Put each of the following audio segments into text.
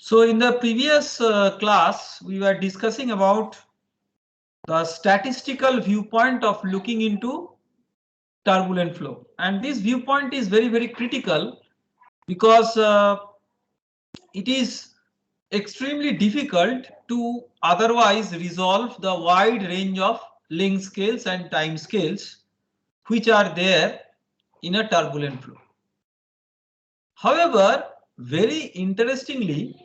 So in the previous class, we were discussing about the statistical viewpoint of looking into turbulent flow. And this viewpoint is very, very critical because it is extremely difficult to otherwise resolve the wide range of length scales and time scales which are there in a turbulent flow. However, very interestingly,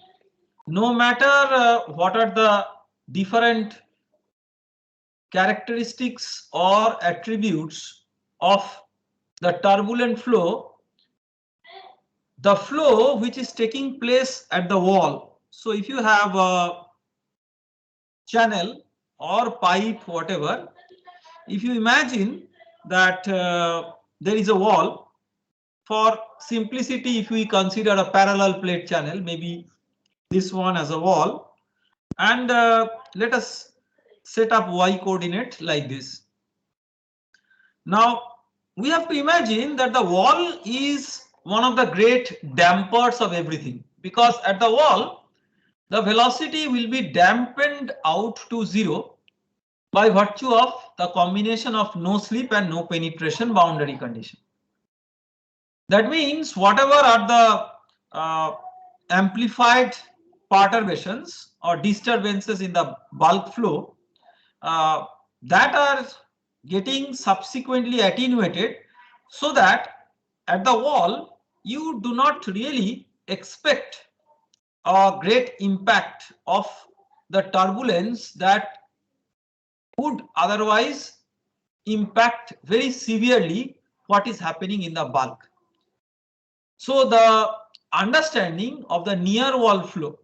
no matter what are the different characteristics or attributes of the turbulent flow, the flow which is taking place at the wall. So if you have a channel or pipe, whatever, if you imagine that there is a wall, for simplicity, if we consider a parallel plate channel, maybe this one as a wall, and let us set up y coordinate like this. Now we have to imagine that the wall is one of the great dampers of everything, because at the wall the velocity will be dampened out to zero by virtue of the combination of no slip and no penetration boundary condition. That means whatever are the amplified perturbations or disturbances in the bulk flow that are getting subsequently attenuated, so that at the wall you do not really expect a great impact of the turbulence that would otherwise impact very severely what is happening in the bulk. So the understanding of the near wall flow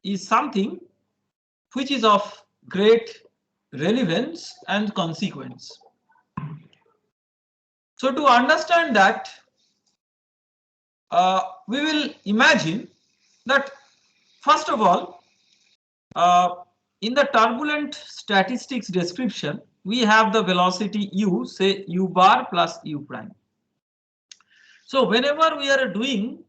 is something which is of great relevance and consequence. So to understand that, we will imagine that first of all, in the turbulent statistics description, we have the velocity u, say u bar plus u prime. So whenever we are doing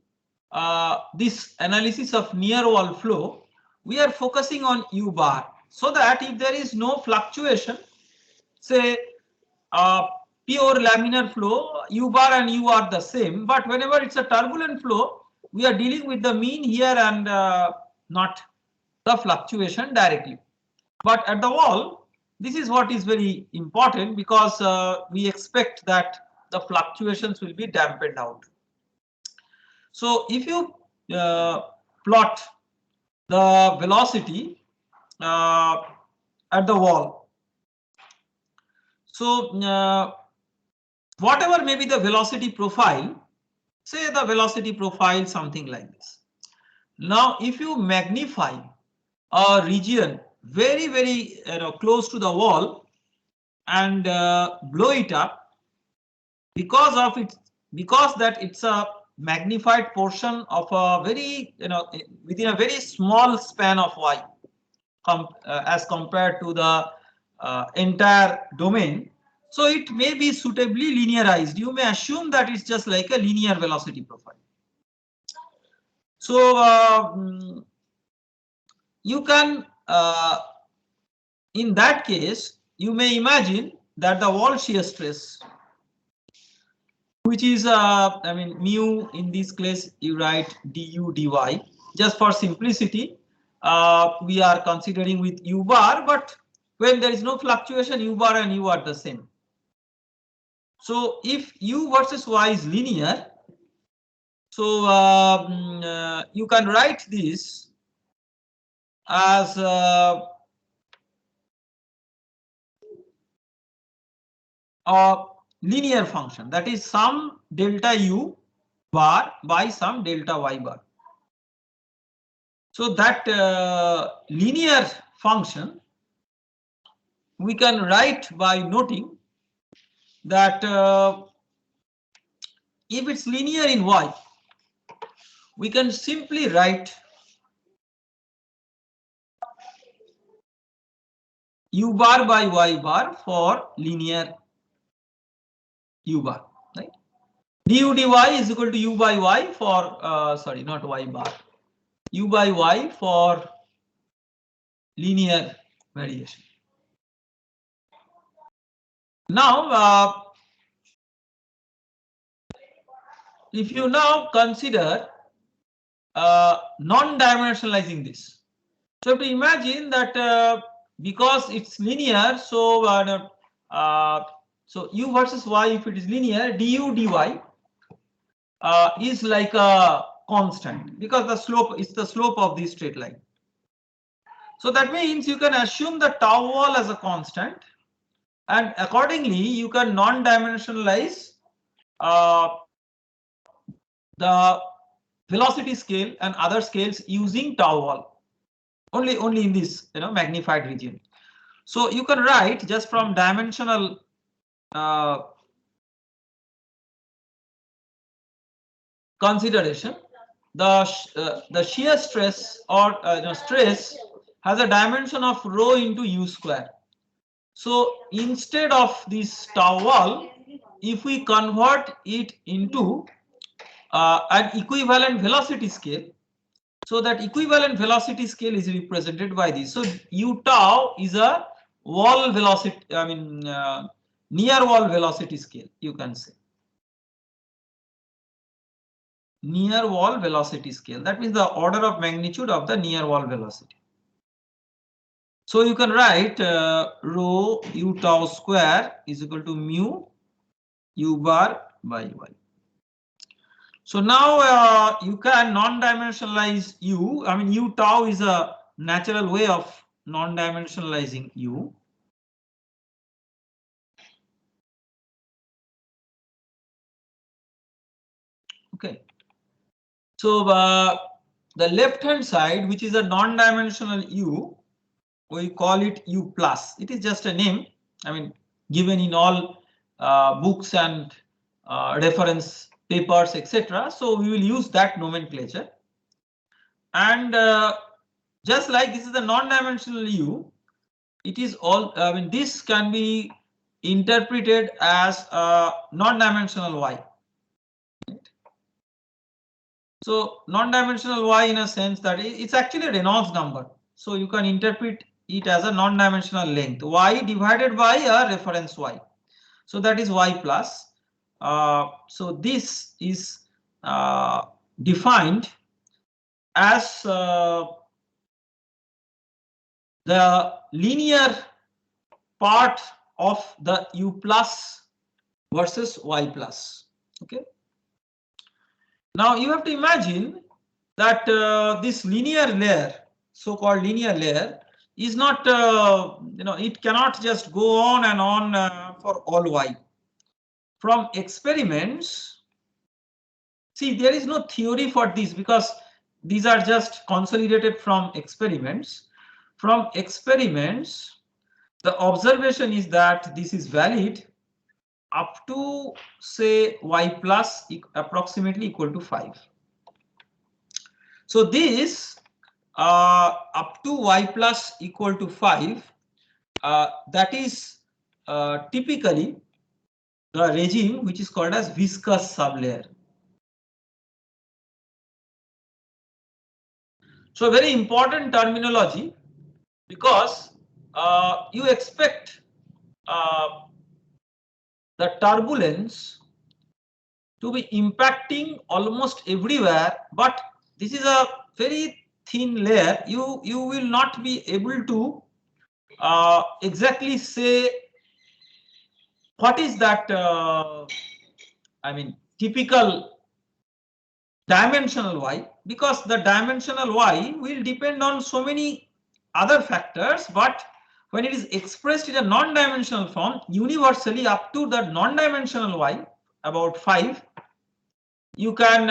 this analysis of near wall flow, we are focusing on u bar, so that if there is no fluctuation, say pure laminar flow, u bar and u are the same, but whenever it's a turbulent flow, we are dealing with the mean here and not the fluctuation directly. But at the wall, this is what is very important, because we expect that the fluctuations will be dampened out. So if you plot the velocity at the wall, so whatever may be the velocity profile, say the velocity profile something like this. Now if you magnify a region very, very close to the wall and blow it up, because that it's a magnified portion of a very, within a very small span of y as compared to the entire domain, so it may be suitably linearized. You may assume that it's just like a linear velocity profile. So you can, in that case, you may imagine that the wall shear stress, which is I mean mu, in this case you write du dy, just for simplicity we are considering with u bar, but when there is no fluctuation, u bar and u are the same. So if u versus y is linear, so you can write this as a linear function, that is some delta u bar by some delta y bar. So that linear function we can write by noting that if it's linear in y, we can simply write u bar by y bar for linear u bar, right? du dy is equal to u by y for sorry, not y bar, u by y for linear variation. Now if you now consider non-dimensionalizing this, so to imagine that because it's linear, so so u versus y, if it is linear, du dy is like a constant because the slope is the slope of the straight line. So that means you can assume the tau wall as a constant, and accordingly you can non-dimensionalize the velocity scale and other scales using tau wall only in this magnified region. So you can write just from dimensional consideration, the shear stress or stress has a dimension of rho into u square. So instead of this tau wall, if we convert it into an equivalent velocity scale, so that equivalent velocity scale is represented by this. So u tau is a wall velocity, near wall velocity scale, you can say. Near wall velocity scale, that means the order of magnitude of the near wall velocity. So you can write rho u tau square is equal to mu u bar by y. So now you can non-dimensionalize u. U tau is a natural way of non-dimensionalizing u. Okay. So the left hand side, which is a non-dimensional u, we call it u plus. It is just a name, given in all books and reference papers, etc. So we will use that nomenclature. And just like this is a non-dimensional u, it is all, this can be interpreted as a non-dimensional y. So non-dimensional y in a sense that it's actually a Reynolds number. So you can interpret it as a non-dimensional length y divided by a reference y. So that is y plus. So this is defined as the linear part of the u plus versus y plus. Okay. Now you have to imagine that this linear layer, so-called linear layer, is not, it cannot just go on and on for all y. From experiments, see, there is no theory for this because these are just consolidated from experiments. From experiments, the observation is that this is valid up to say y plus approximately equal to 5. So this up to y plus equal to 5, that is typically the regime which is called as viscous sublayer. So very important terminology, because you expect the turbulence to be impacting almost everywhere, but this is a very thin layer. You will not be able to exactly say what is that typical dimensional y, because the dimensional y will depend on so many other factors, but when it is expressed in a non-dimensional form, universally up to the non-dimensional y about 5, you can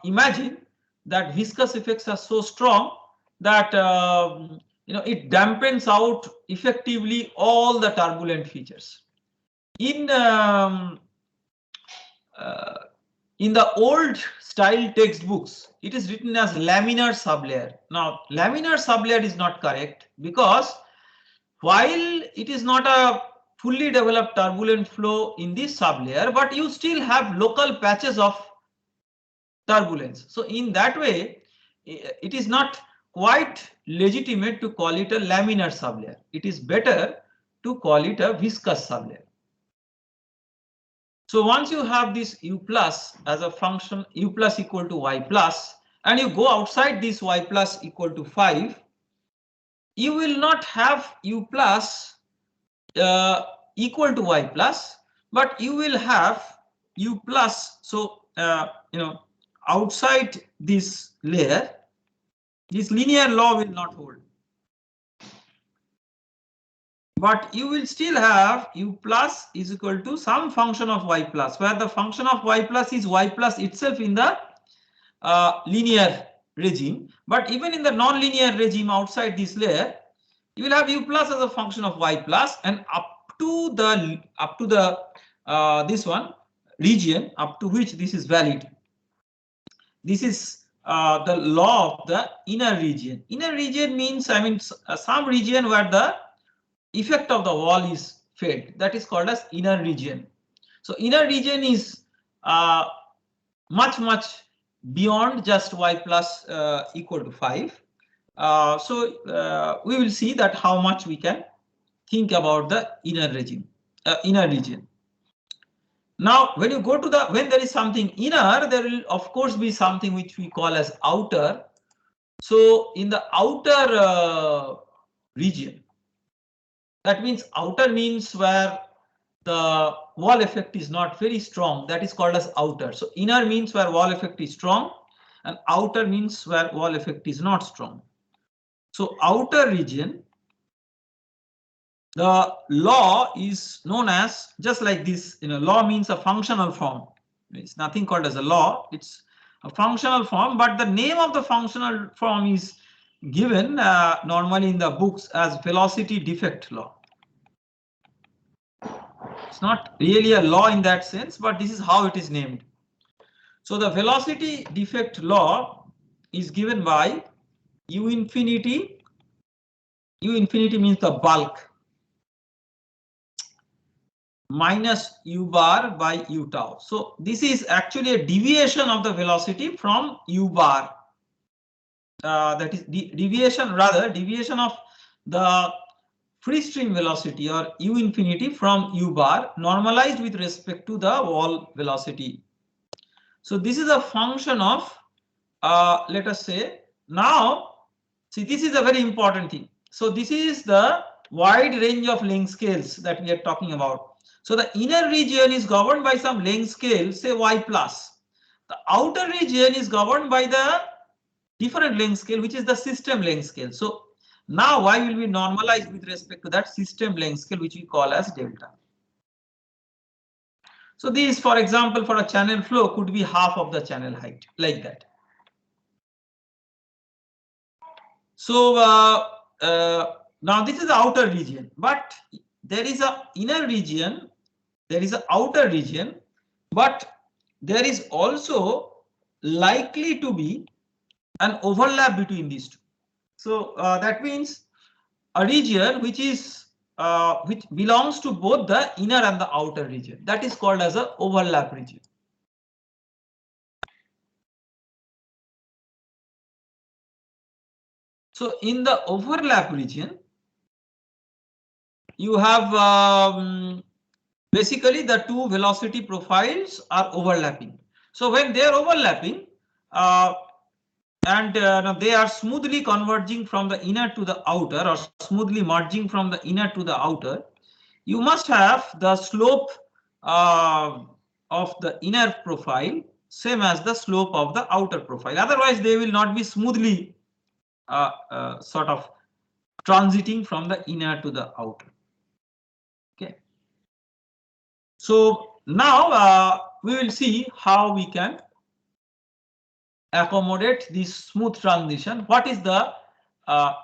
imagine that viscous effects are so strong that it dampens out effectively all the turbulent features. In the old style textbooks, it is written as laminar sublayer. Now, laminar sublayer is not correct, because while it is not a fully developed turbulent flow in this sublayer, but you still have local patches of turbulence. So in that way, it is not quite legitimate to call it a laminar sublayer. It is better to call it a viscous sublayer. So once you have this u plus as a function, u plus equal to y plus, and you go outside this y plus equal to 5, you will not have u plus equal to y plus, but you will have u plus. So outside this layer, this linear law will not hold, but you will still have u plus is equal to some function of y plus, where the function of y plus is y plus itself in the linear regime. But even in the non-linear regime outside this layer, you will have u plus as a function of y plus, and up to the this one region up to which this is valid. This is the law of the inner region. Inner region means, I mean, some region where the effect of the wall is felt. That is called as inner region. So inner region is much beyond just y plus equal to 5. So we will see that how much we can think about the inner region. Now, when you go to when there is something inner, there will of course be something which we call as outer. So in the outer region, that means outer means where the wall effect is not very strong. That is called as outer. So inner means where wall effect is strong, and outer means where wall effect is not strong. So outer region, the law is known as just like this. Law means a functional form. It's nothing called as a law. It's a functional form, but the name of the functional form is given normally in the books as velocity defect law. It's not really a law in that sense, but this is how it is named. So the velocity defect law is given by u infinity. U infinity means the bulk, minus u bar by u tau. So this is actually a deviation of the velocity from u bar. That is deviation of the free stream velocity or u infinity from u bar normalized with respect to the wall velocity. So this is a function of let us say, now see, this is a very important thing. So this is the wide range of length scales that we are talking about. So the inner region is governed by some length scale, say y plus. The outer region is governed by the different length scale, which is the system length scale. So now y will be normalized with respect to that system length scale, which we call as delta. So these, for example, for a channel flow could be half of the channel height, like that. So now this is the outer region, but there is a inner region, there is an outer region, but there is also likely to be an overlap between these two. So that means a region which belongs to both the inner and the outer region, that is called as an overlap region. So in the overlap region, you have basically the two velocity profiles are overlapping. So when they are overlapping and they are smoothly converging from the inner to the outer, or smoothly merging from the inner to the outer, you must have the slope of the inner profile same as the slope of the outer profile. Otherwise, they will not be smoothly sort of transiting from the inner to the outer. Okay. So now we will see how we can accommodate this smooth transition. What is the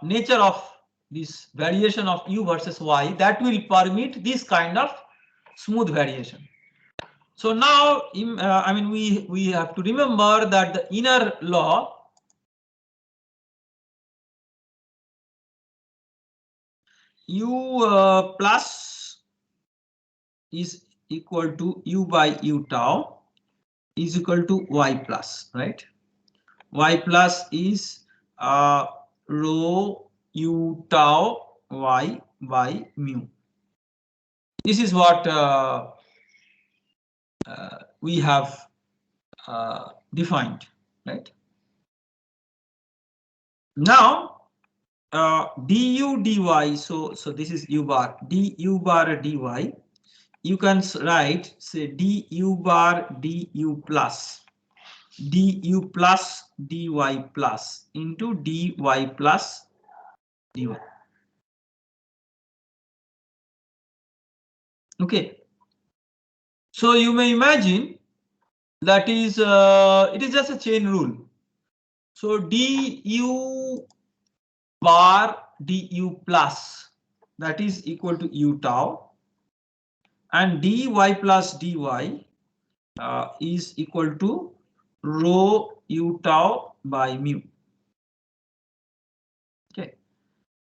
nature of this variation of u versus y that will permit this kind of smooth variation? So now, I mean, we have to remember that the inner law u plus is equal to u by u tau is equal to y plus, right? Y plus is rho u tau y by mu. This is what we have defined, right? Now du dy, so this is u bar, du bar dy. You can write, say, du bar du plus dy plus into dy plus dy. Okay, so you may imagine that is it is just a chain rule. So du bar du plus, that is equal to u tau, and dy plus dy is equal to rho u tau by mu. Okay,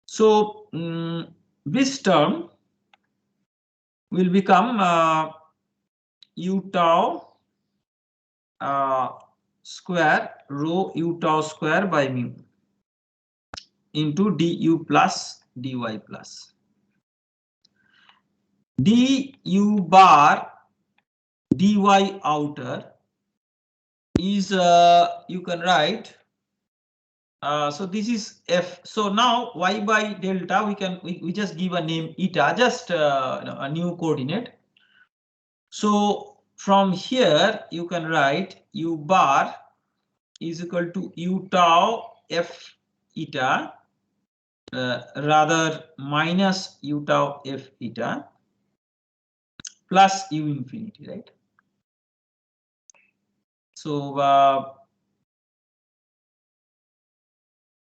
so this term will become u tau square rho u tau square by mu into du plus dy plus. Du bar dy outer is you can write so this is f. So now y by delta we just give a name eta, just a new coordinate. So from here you can write u bar is equal to u tau f eta rather minus u tau f eta plus u infinity, right? So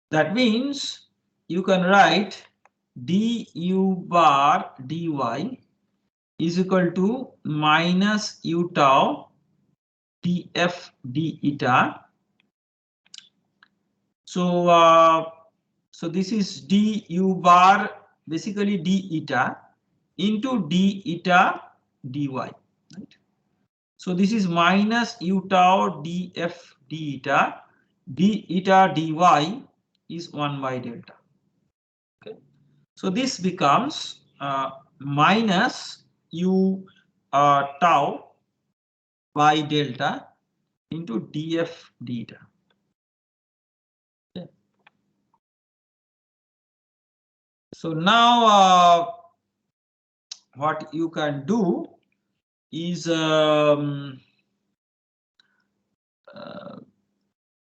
that means you can write du bar dy is equal to minus u tau df d eta. So so this is du bar, basically d eta into d eta dy, right? So this is minus u tau df d eta dy is 1 by delta. Okay, so this becomes minus u tau by delta into df d eta. Okay. So now what you can do is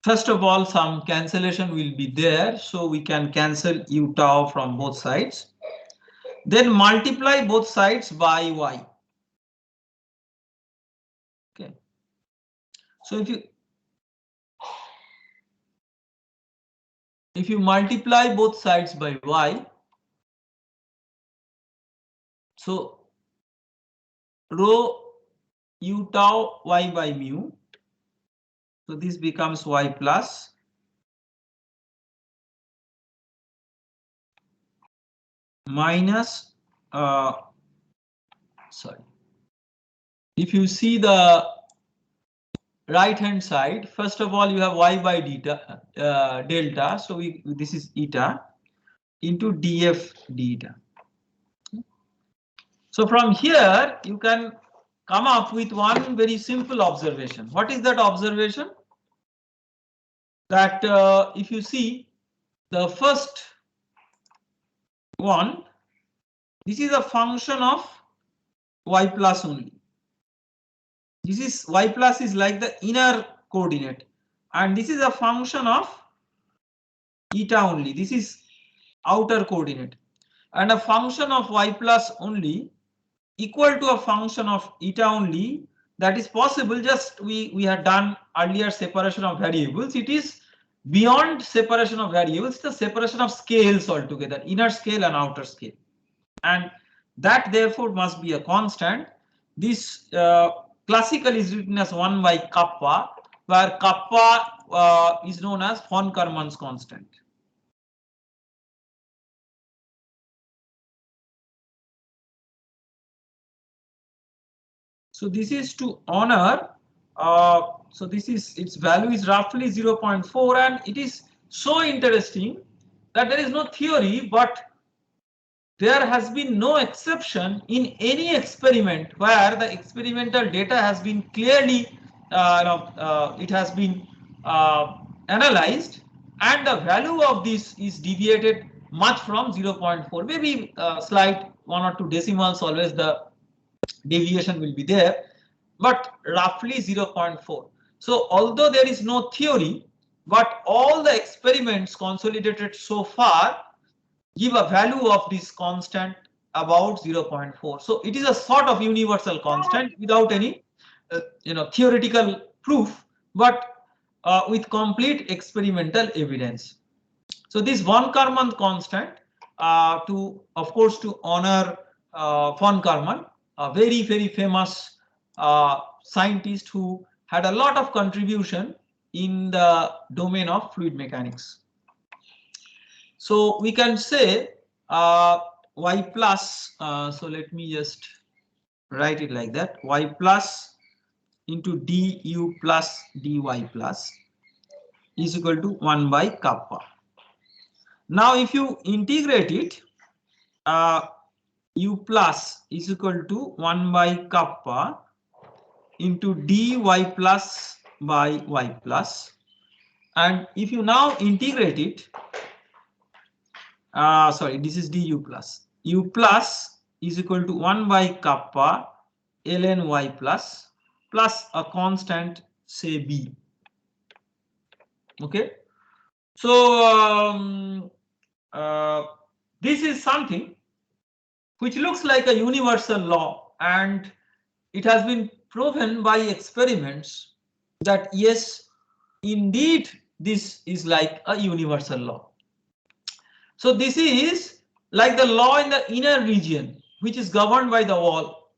first of all, some cancellation will be there, so we can cancel u tau from both sides. Then multiply both sides by y. Okay. So if you multiply both sides by y, so rho u tau y by mu, so this becomes y plus minus sorry, if you see the right hand side, first of all you have y by delta, so this is eta into df d eta. So from here you can come up with one very simple observation. What is that observation? That if you see the first one, this is a function of y plus only. This is y plus is like the inner coordinate, and this is a function of eta only. This is outer coordinate, and a function of y plus only equal to a function of eta only. That is possible. Just we had done earlier separation of variables. It is beyond separation of variables, the separation of scales altogether, inner scale and outer scale, and that therefore must be a constant. This classically is written as 1 by kappa, where kappa is known as von Karman's constant. So this is to honor. So this is its value is roughly 0.4, and it is so interesting that there is no theory, but there has been no exception in any experiment where the experimental data has been clearly, it has been analyzed, and the value of this is deviated much from 0.4. Maybe slight 1 or 2 decimals, always the deviation will be there, but roughly 0.4. So although there is no theory, but all the experiments consolidated so far give a value of this constant about 0.4. So it is a sort of universal constant without any theoretical proof, but with complete experimental evidence. So this von Karman constant, of course to honor von Karman, a very famous scientist who had a lot of contribution in the domain of fluid mechanics. So we can say y plus, so let me just write it like that, y plus into du plus dy plus is equal to 1 by kappa. Now if you integrate it, u plus is equal to 1 by kappa into dy plus by y plus, and if you now integrate it, sorry, this is du plus. U plus is equal to 1 by kappa ln y plus a constant, say b. Okay. So this is something which looks like a universal law, and it has been proven by experiments that yes, indeed, this is like a universal law. So this is like the law in the inner region, which is governed by the wall,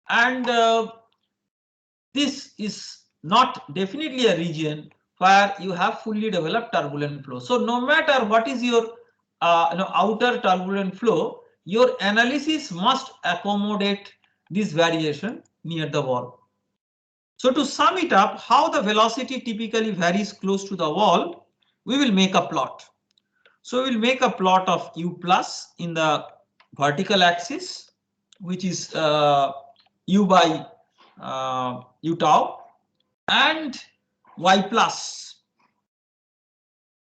and this is not definitely a region where you have fully developed turbulent flow. So no matter what is your outer turbulent flow, your analysis must accommodate this variation near the wall. So to sum it up, how the velocity typically varies close to the wall, we will make a plot. So we will make a plot of u plus in the vertical axis, which is u by u tau, and y plus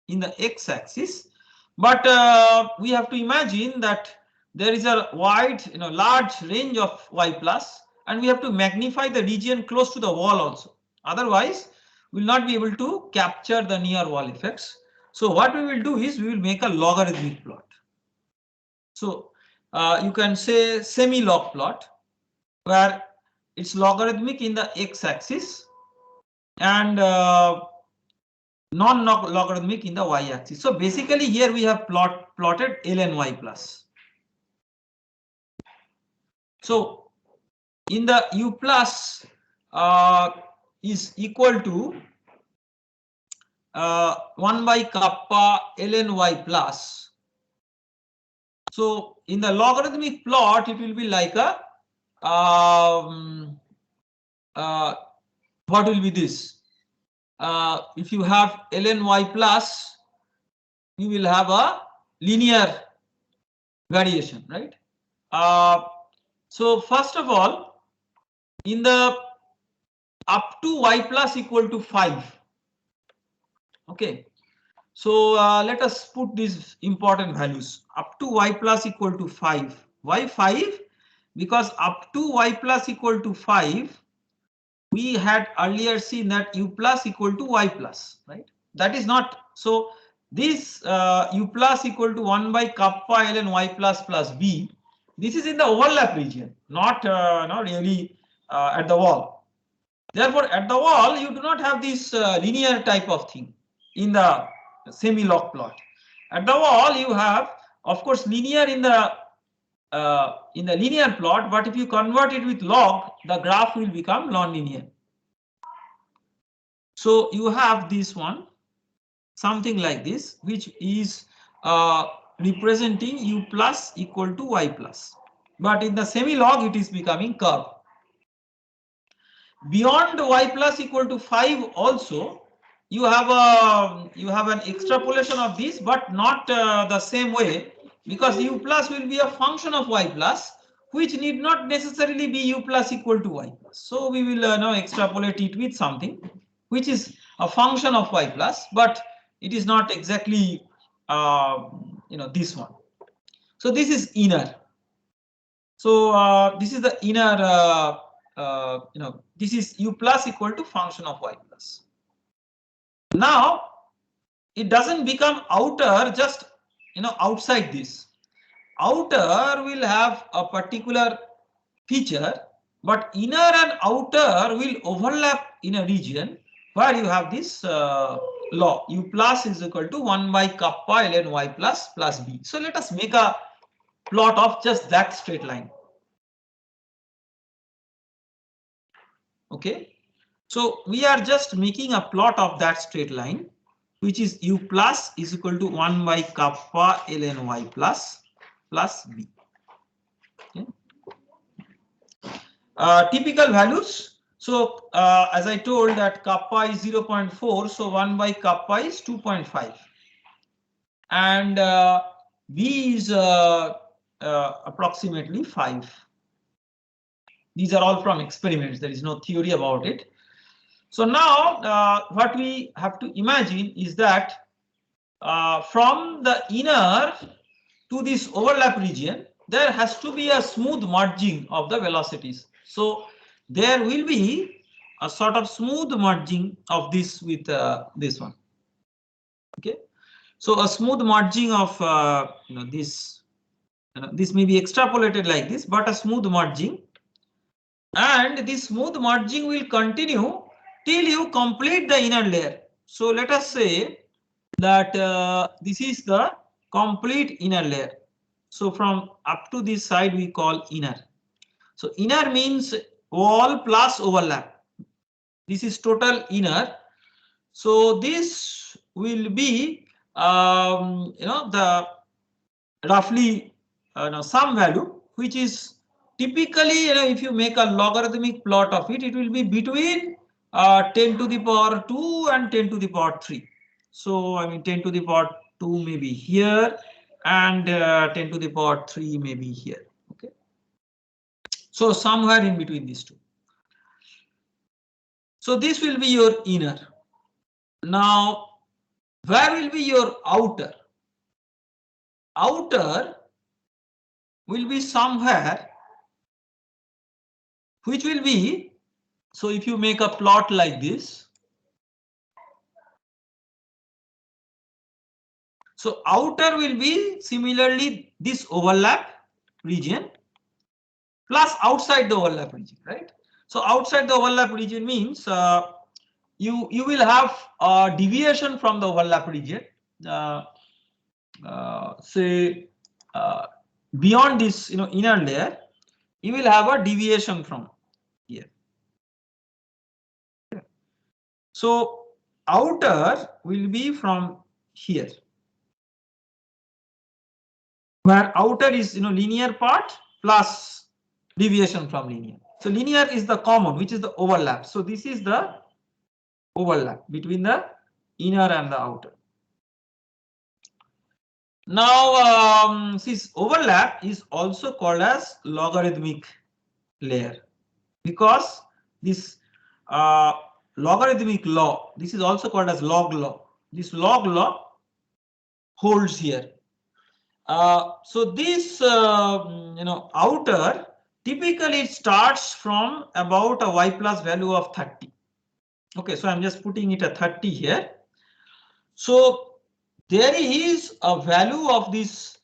in the x axis. But we have to imagine that there is a wide, large range of y plus, and we have to magnify the region close to the wall also. Otherwise, we will not be able to capture the near wall effects. So what we will do is we will make a logarithmic plot. So you can say semi-log plot, where it's logarithmic in the x-axis and non-logarithmic in the y-axis. So basically here we have plotted ln y plus. So in the u plus is equal to 1 by kappa ln y plus. So in the logarithmic plot, it will be like a what will be this? If you have ln y plus, you will have a linear variation, right? So first of all, in the up to y plus equal to 5. Okay. So let us put these important values. Up to y plus equal to 5. Why 5? Because up to y plus equal to 5, we had earlier seen that u plus equal to y plus, right? That is not so. This u plus equal to 1 by kappa ln y plus plus b. This is in the overlap region, not really at the wall. Therefore, at the wall, you do not have this linear type of thing in the semi-log plot. At the wall, you have, of course, linear in the linear plot, but if you convert it with log, the graph will become non-linear. So you have this one, something like this, which is representing u plus equal to y plus. But in the semi-log, it is becoming curve. beyond y plus equal to 5 also you have an extrapolation of this, but not the same way, because u plus will be a function of y plus, which need not necessarily be u plus equal to y plus. So we will now extrapolate it with something which is a function of y plus, but it is not exactly this one. So this is inner. So this is the inner. This is u plus equal to function of y plus. Now it doesn't become outer just outside this. Outer will have a particular feature, but inner and outer will overlap in a region where you have this law u plus is equal to 1 by kappa ln y plus plus b. So let us make a plot of just that straight line. Okay, so we are just making a plot of that straight line, which is u plus is equal to 1 by kappa ln y plus plus b. Okay. Typical values. So as I told that kappa is 0.4, so 1 by kappa is 2.5, and b is approximately 5. These are all from experiments. There is no theory about it. So now what we have to imagine is that from the inner to this overlap region, there has to be a smooth merging of the velocities. So there will be a sort of smooth merging of this with this one. Okay, so a smooth merging of this. This may be extrapolated like this, but a smooth merging, and this smooth merging will continue till you complete the inner layer. So let us say that this is the complete inner layer. So from up to this side we call inner. So inner means wall plus overlap. This is total inner. So this will be the roughly some value, which is typically if you make a logarithmic plot of it, it will be between 10 to the power 2 and 10 to the power 3. So I mean 10 to the power 2 may be here, and 10 to the power 3 may be here. Okay, so somewhere in between these two. So this will be your inner. Now where will be your outer? Outer will be somewhere which will be, so if you make a plot like this, so outer will be similarly this overlap region plus outside the overlap region, right? So outside the overlap region means you will have a deviation from the overlap region. Say beyond this inner layer, you will have a deviation from here. So outer will be from here, where outer is linear part plus deviation from linear. So linear is the common, which is the overlap. So this is the overlap between the inner and the outer. Now this overlap is also called as logarithmic layer, because this logarithmic law, this is also called as log law. This log law holds here. So this outer typically it starts from about a y plus value of 30. Okay, so I'm just putting it at 30 here. So there is a value of this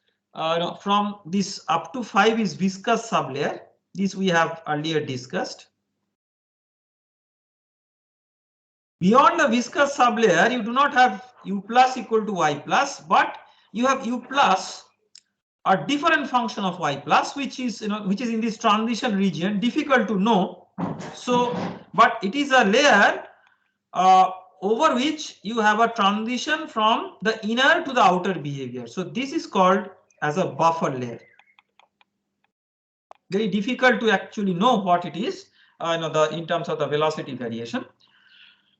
from this up to 5 is viscous sublayer. This we have earlier discussed. Beyond the viscous sublayer, you do not have u plus equal to y plus, but you have u plus a different function of y plus, which is in this transition region, difficult to know. So but it is a layer over which you have a transition from the inner to the outer behavior. So this is called as a buffer layer. Very difficult to actually know what it is, in terms of the velocity variation.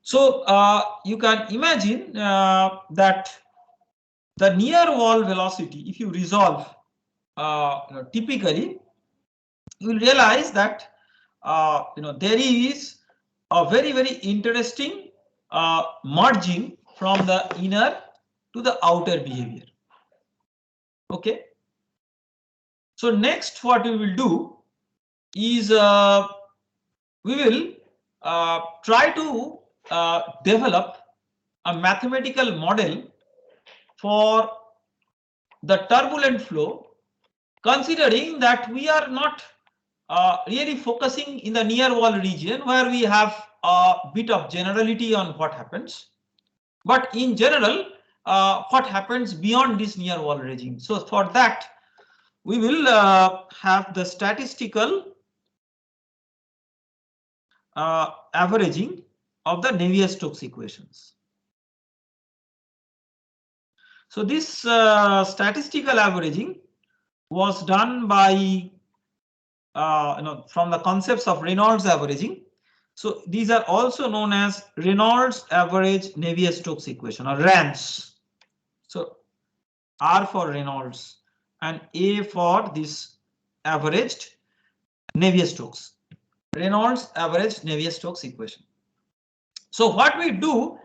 So you can imagine that the near wall velocity, if you resolve typically, you will realize that there is a very interesting merging from the inner to the outer behavior. Okay. So next, what we will do is we will try to develop a mathematical model for the turbulent flow, considering that we are not really focusing in the near wall region where we have a bit of generality on what happens, but in general what happens beyond this near wall regime. So for that we will have the statistical averaging of the Navier-Stokes equations. So this statistical averaging was done by from the concepts of Reynolds averaging. So these are also known as Reynolds average Navier-Stokes equation, or RANS. So R for Reynolds and A for this averaged Navier-Stokes. Reynolds average Navier-Stokes equation. So what we do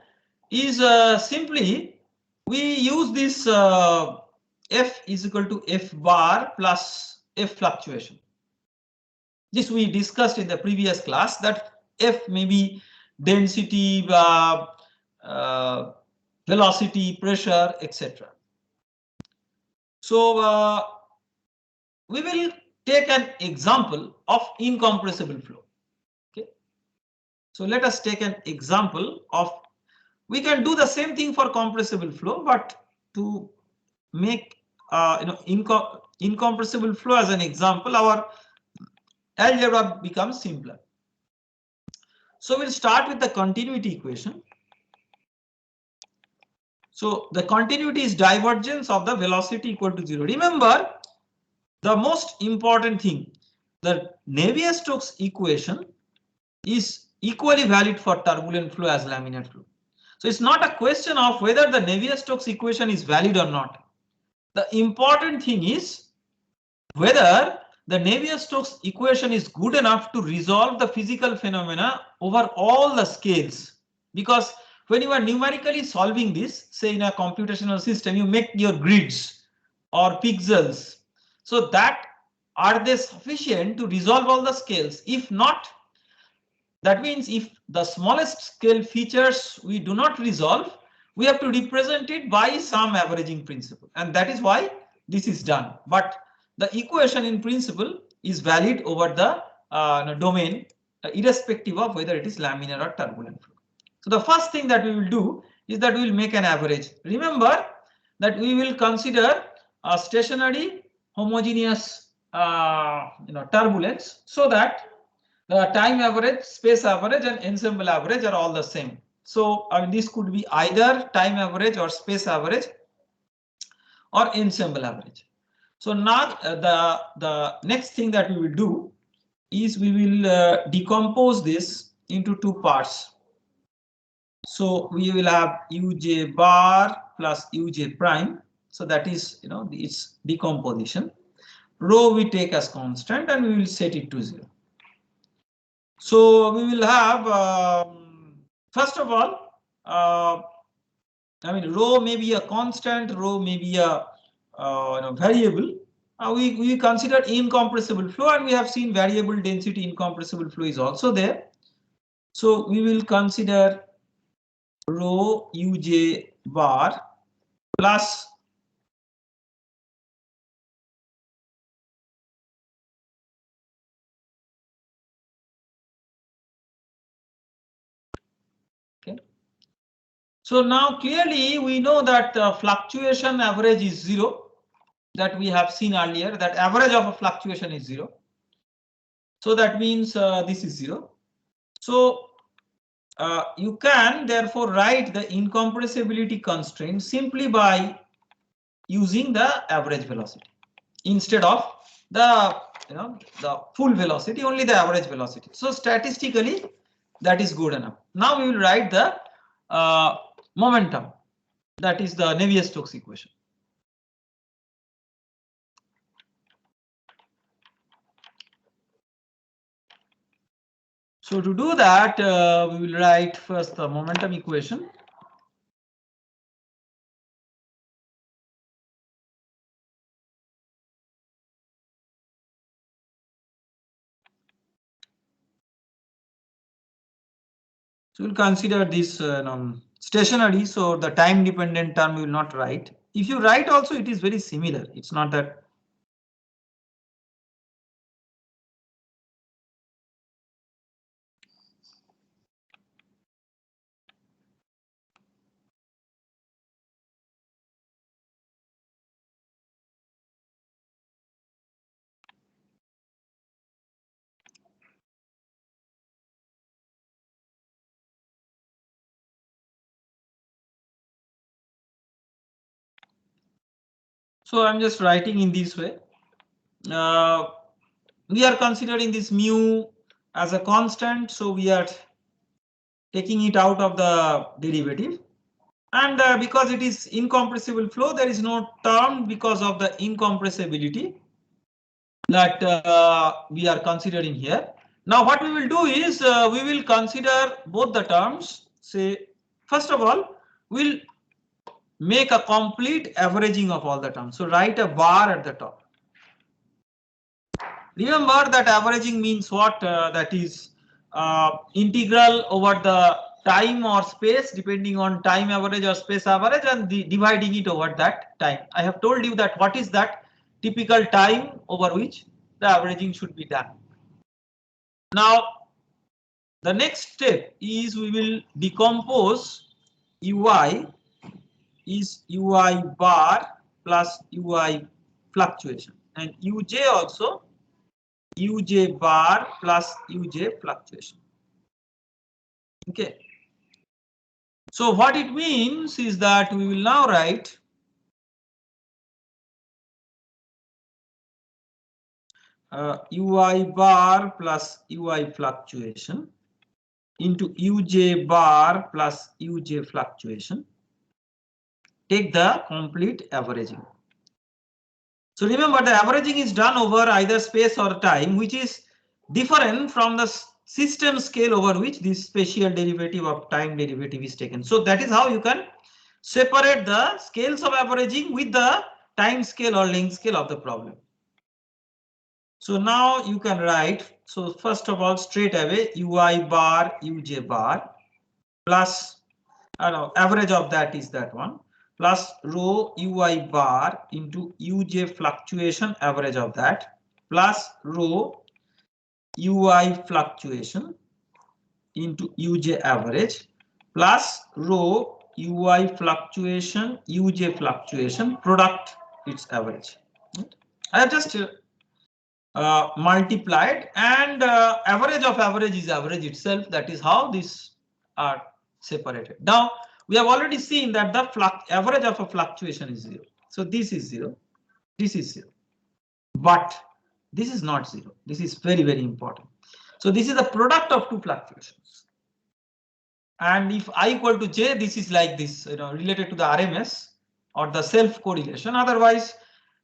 is simply we use this F is equal to F bar plus F fluctuation. This we discussed in the previous class, that F may be density, velocity, pressure, etc. So we will take an example of incompressible flow. Okay. So let us take an example of, we can do the same thing for compressible flow, but to make incompressible flow as an example, our algebra becomes simpler. So we'll start with the continuity equation. So the continuity is divergence of the velocity equal to 0. Remember, the most important thing, the Navier-Stokes equation is equally valid for turbulent flow as laminar flow. So it's not a question of whether the Navier-Stokes equation is valid or not. The important thing is whether the Navier-Stokes equation is good enough to resolve the physical phenomena over all the scales. Because when you are numerically solving this, say in a computational system, you make your grids or pixels. So that are they sufficient to resolve all the scales? If not, that means if the smallest scale features we do not resolve, we have to represent it by some averaging principle, and that is why this is done. But the equation in principle is valid over the domain, irrespective of whether it is laminar or turbulent flow. So the first thing that we will do is that we will make an average. Remember that we will consider a stationary homogeneous turbulence, so that the time average, space average and ensemble average are all the same. So this could be either time average or space average or ensemble average. So now the next thing that we will do is we will decompose this into two parts. So we will have uj bar plus uj prime. So that is its decomposition. Rho we take as constant and we will set it to 0. So we will have first of all, rho may be a constant, rho may be a variable. We consider incompressible flow, and we have seen variable density incompressible flow is also there. So we will consider rho uj bar plus So now clearly we know that fluctuation average is 0, that we have seen earlier, that average of a fluctuation is 0. So that means this is 0. So you can therefore write the incompressibility constraint simply by using the average velocity instead of the the full velocity, only the average velocity. So statistically that is good enough. Now we will write the momentum, that is the Navier-Stokes equation. So to do that, we will write first the momentum equation. So we'll consider this stationary, so the time dependent term we will not write. If you write also, it is very similar. It's not that. So I'm just writing in this way. We are considering this mu as a constant, so we are taking it out of the derivative. And because it is incompressible flow, there is no term because of the incompressibility that we are considering here. Now what we will do is we will consider both the terms. Say, first of all, we'll make a complete averaging of all the terms. So write a bar at the top. Remember that averaging means what? That is integral over the time or space, depending on time average or space average, and dividing it over that time. I have told you that what is that typical time over which the averaging should be done. Now, the next step is we will decompose UI is UI bar plus UI fluctuation, and UJ also UJ bar plus UJ fluctuation. Okay. So what it means is that we will now write UI bar plus UI fluctuation into UJ bar plus UJ fluctuation. Take the complete averaging. So remember, the averaging is done over either space or time, which is different from the system scale over which this spatial derivative of time derivative is taken. So that is how you can separate the scales of averaging with the time scale or length scale of the problem. So now you can write, so first of all, straight away UI bar UJ bar plus average of that is that one, plus rho UI bar into UJ fluctuation average of that, plus rho UI fluctuation into UJ average, plus rho UI fluctuation UJ fluctuation product its average. I have just multiplied, and average of average is average itself. That is how these are separated. Now we have already seen that the average of a fluctuation is 0. So this is 0, this is 0, but this is not 0. This is very, very important. So this is the product of two fluctuations. And if I equal to j, this is like this, related to the RMS or the self correlation. Otherwise,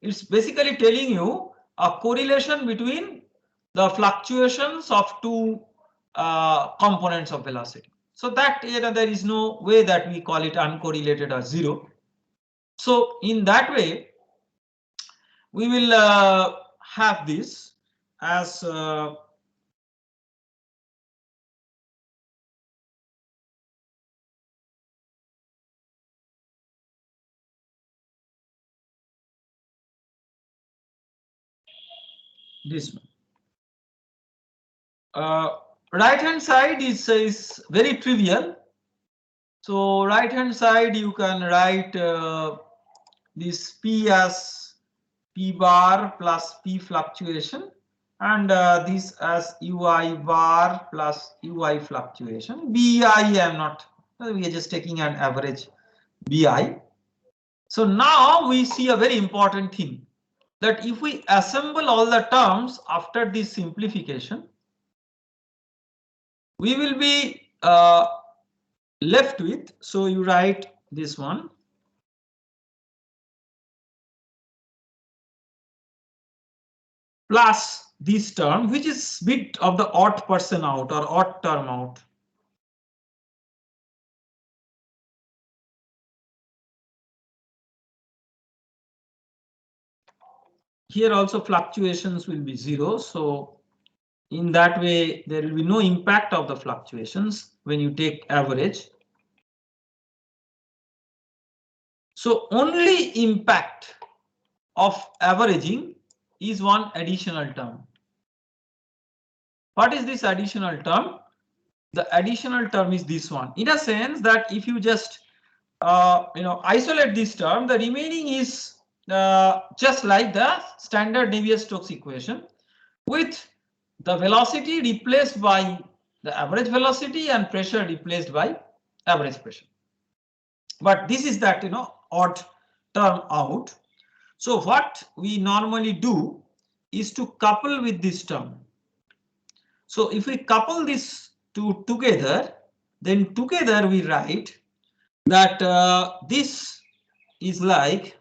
it's basically telling you a correlation between the fluctuations of two components of velocity. So that there is no way that we call it uncorrelated or 0. So in that way, we will have this as this one. Right hand side is very trivial. So right hand side you can write this P as P bar plus P fluctuation, and this as UI bar plus UI fluctuation. BI I am not, we are just taking an average BI. So now we see a very important thing. that if we assemble all the terms after this simplification, we will be left with, so you write this one. Plus this term, which is bit of the odd person out or odd term out. Here also fluctuations will be 0. So in that way, there will be no impact of the fluctuations when you take average. So only impact of averaging is one additional term. What is this additional term? The additional term is this one, in a sense that if you just isolate this term, the remaining is just like the standard Navier-Stokes equation, with the velocity replaced by the average velocity and pressure replaced by average pressure. But this is that odd term out. So what we normally do is to couple with this term. So if we couple these two together, then together we write that this is like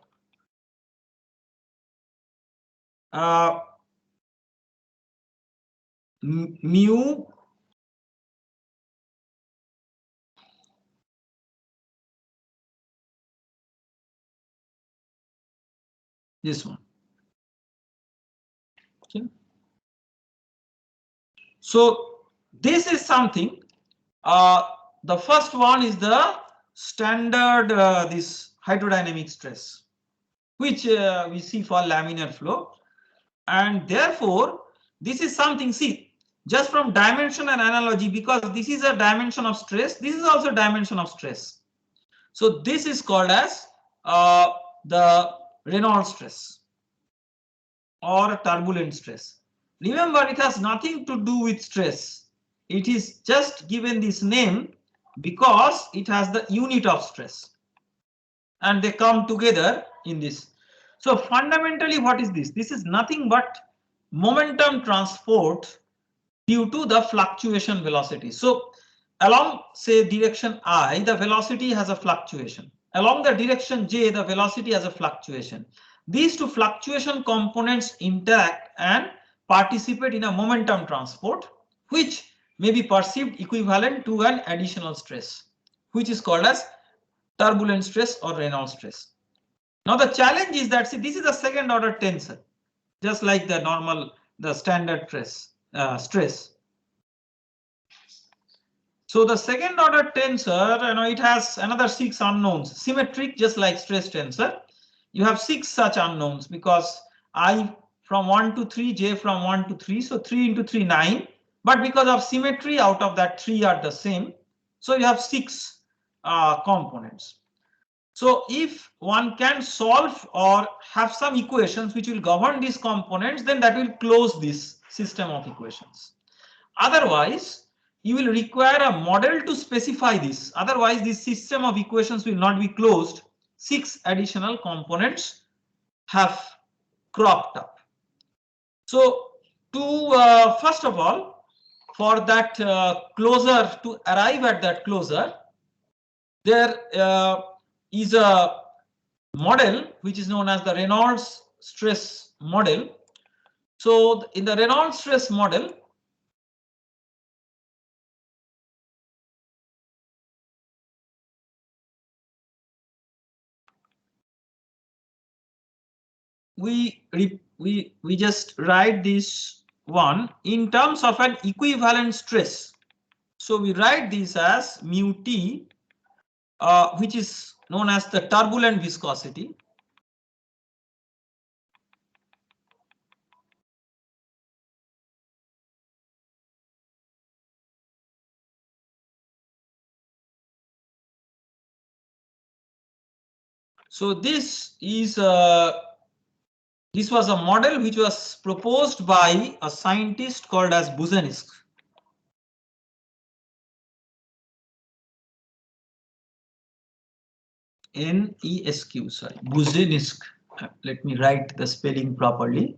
mu this one. Okay. So this is something. The first one is the standard this hydrodynamic stress, which we see for laminar flow, and therefore this is something. See, just from dimension and analogy, because this is a dimension of stress, this is also dimension of stress. So this is called as the Reynolds stress or turbulent stress. Remember, it has nothing to do with stress. It is just given this name because it has the unit of stress and they come together in this. So fundamentally, what is this? This is nothing but momentum transport due to the fluctuation velocity. So along, say, direction I, the velocity has a fluctuation. Along the direction J, the velocity has a fluctuation. These two fluctuation components interact and participate in a momentum transport, which may be perceived equivalent to an additional stress, which is called as turbulent stress or Reynolds stress. Now the challenge is that, see, this is a second order tensor, just like the normal, the standard stress. So the second order tensor, it has another 6 unknowns, symmetric, just like stress tensor. You have 6 such unknowns because I from 1 to 3, J from 1 to 3, so 3 into 3, 9. But because of symmetry, out of that 3 are the same. So you have 6 components. So if one can solve or have some equations which will govern these components, then that will close this system of equations. Otherwise, you will require a model to specify this. Otherwise, this system of equations will not be closed. 6 additional components have cropped up. So to first of all, for that closure, to arrive at that closure, there is a model which is known as the Reynolds stress model. So in the Reynolds stress model, we just write this one in terms of an equivalent stress. So we write this as mu T, which is known as the turbulent viscosity. So this is this was a model which was proposed by a scientist called as Buzenisk. N-E-S-Q, sorry, Buzenisk. Let me write the spelling properly.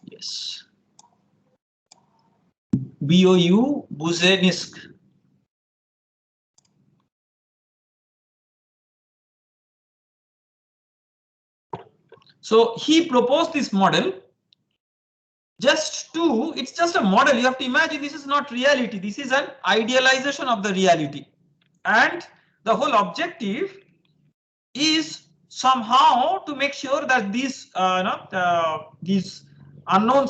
Yes. BOU Buzenisk. So he proposed this model. It's just a model. You have to imagine this is not reality. This is an idealization of the reality. And the whole objective is somehow to make sure that these unknowns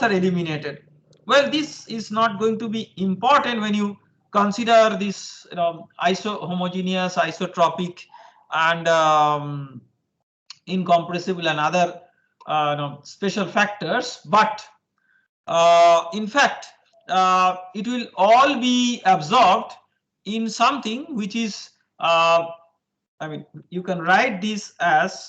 are eliminated. Well, this is not going to be important when you consider this isohomogeneous, isotropic, and incompressible and other special factors. But in fact, it will all be absorbed in something which is, I mean, you can write this as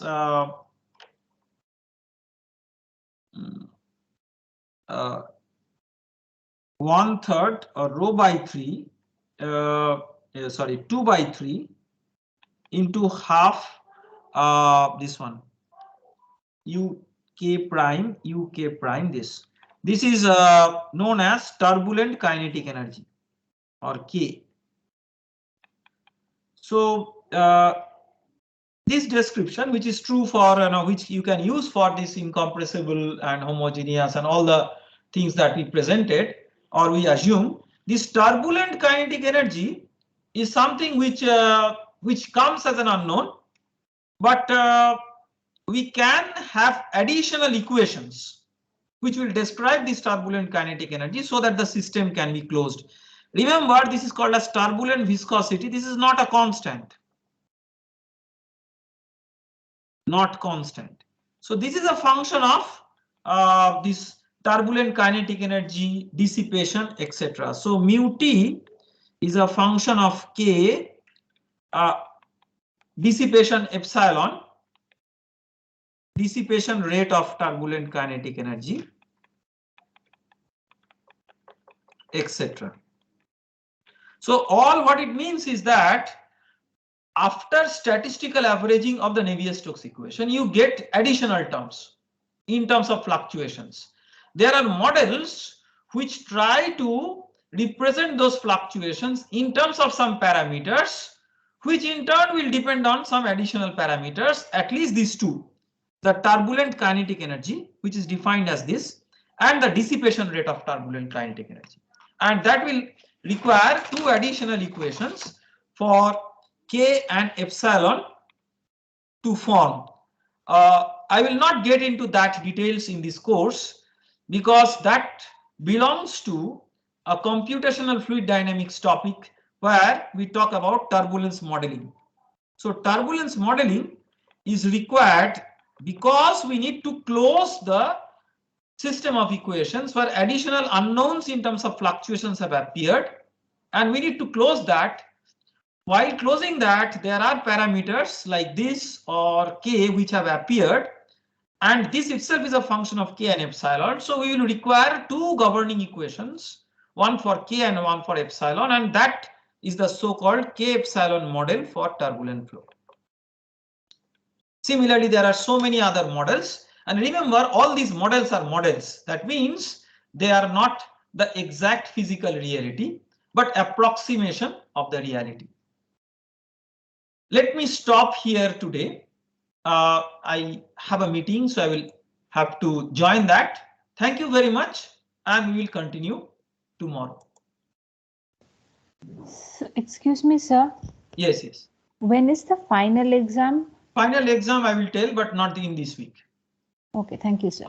1/3 or rho by 3, sorry, 2 by 3 into half this one, UK prime, This is known as turbulent kinetic energy, or K. So this description, which is true for which you can use for this incompressible and homogeneous and all the things that we presented, or we assume, this turbulent kinetic energy is something which comes as an unknown, but we can have additional equations which will describe this turbulent kinetic energy so that the system can be closed. Remember, this is called as turbulent viscosity. This is not a constant. Not constant. So this is a function of this turbulent kinetic energy, dissipation, etc. So mu t is a function of K, dissipation epsilon, dissipation rate of turbulent kinetic energy, etc. So all what it means is that after statistical averaging of the Navier-Stokes equation, you get additional terms in terms of fluctuations. There are models which try to represent those fluctuations in terms of some parameters, which in turn will depend on some additional parameters, at least these two, the turbulent kinetic energy, which is defined as this, and the dissipation rate of turbulent kinetic energy. And that will require two additional equations for K and epsilon to form. I will not get into that details in this course because that belongs to a computational fluid dynamics topic where we talk about turbulence modeling. So turbulence modeling is required because we need to close the system of equations where additional unknowns in terms of fluctuations have appeared, and we need to close that. While closing that, there are parameters like this or K which have appeared, and this itself is a function of K and epsilon. So we will require two governing equations, one for K and one for epsilon, and that is the so-called K epsilon model for turbulent flow. Similarly, there are so many other models, and remember, all these models are models. That means they are not the exact physical reality, but approximation of the reality. Let me stop here today. I have a meeting, so I will have to join that. Thank you very much, and we will continue tomorrow. So, excuse me, sir. Yes, yes. When is the final exam? Final exam I will tell, but not in this week. Okay, thank you, sir.